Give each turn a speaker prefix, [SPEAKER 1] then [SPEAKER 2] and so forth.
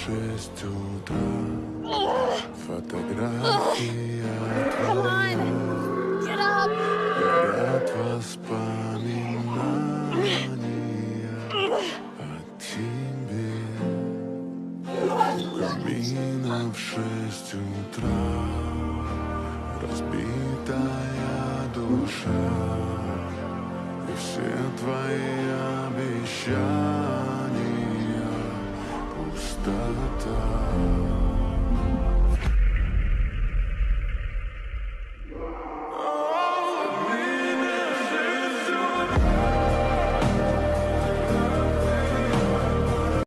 [SPEAKER 1] 6 утра. Фотография твоя. Горят воспоминания о тебе. У камина в 6 утра. Разбитая душа. И все твои обещания пустота.